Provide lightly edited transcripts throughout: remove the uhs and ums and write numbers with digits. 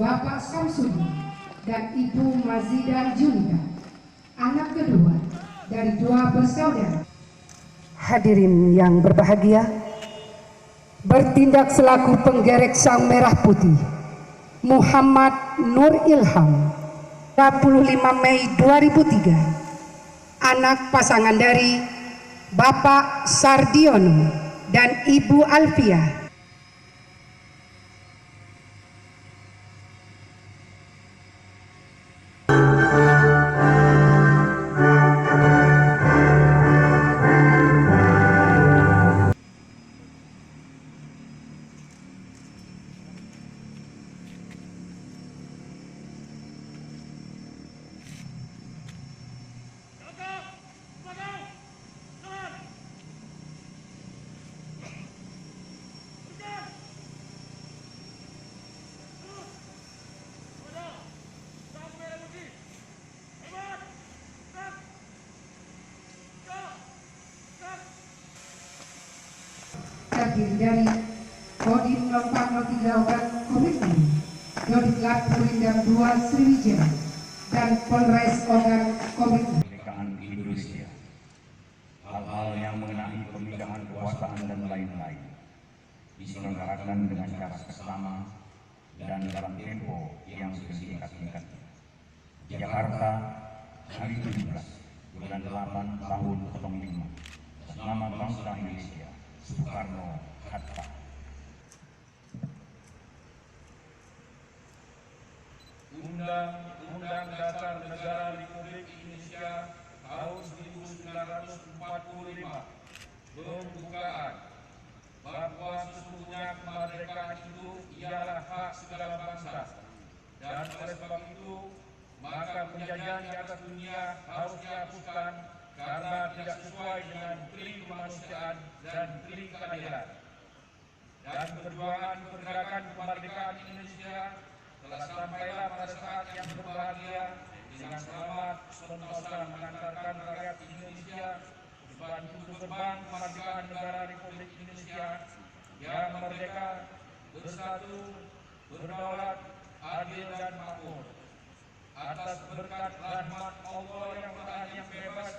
Bapak Samsudi dan Ibu Mazidah Junida, anak kedua dari dua bersaudara. Hadirin yang berbahagia, bertindak selaku penggerek Sang Merah Putih Muhammad Nur Ilham, 25 Mei 2003, anak pasangan dari Bapak Sardiono dan Ibu Alfiah. Terdiri dari Kodim 0403 Obat Komitmen, Dodik Lab Purindam 2 Sriwijaya, dan Polres Ogan Komitmen. Kemerdekaan Indonesia, hal-hal yang mengenai pemegang kekuasaan dan lain-lain diselenggarakan dengan cara seksama dan dalam tempo yang sesingkat-singkatnya. Jakarta, hari 17 bulan 8 tahun 05, atas nama bangsa Indonesia, Soekarno-Hatta. Undang-Undang Dasar Negara Republik Indonesia tahun 1945 pembukaan bahwa sesungguhnya kemerdekaan itu ialah hak segala bangsa, dan oleh sebab itu maka penjajahan di atas dunia harus dihapuskan karena tidak sesuai dengan prinsip kemanusiaan dan prinsip keadilan. Dan pergerakan kemerdekaan Indonesia telah sampailah pada saat yang berbahagia dengan selamat sentosa mengantarkan rakyat Indonesia depan pintu gerbang kemerdekaan negara Republik Indonesia yang merdeka, bersatu, berdaulat, adil dan makmur. Atas berkat rahmat Allah yang Maha yang bebas,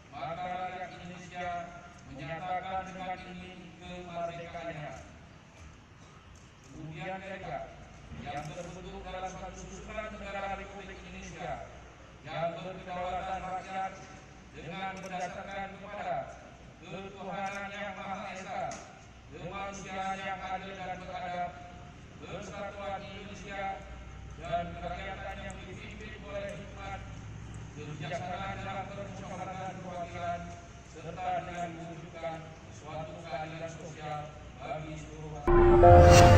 maka rakyat Indonesia menyatakan dengan ini kemerdekaannya. Kemudian saja yang terbentuk dalam satu susunan negara Republik Indonesia yang berkedaulatan rakyat dengan berdasarkan kepada ketuhanan yang Maha Esa, kemanusiaan yang adil dan beradab, persatuan Indonesia, dan kerakyatan yang dipimpin oleh hikmat, kebijaksanaan dalam permusyawaratan perwakilan, serta dengan mewujudkan suatu keadilan sosial bagi seluruh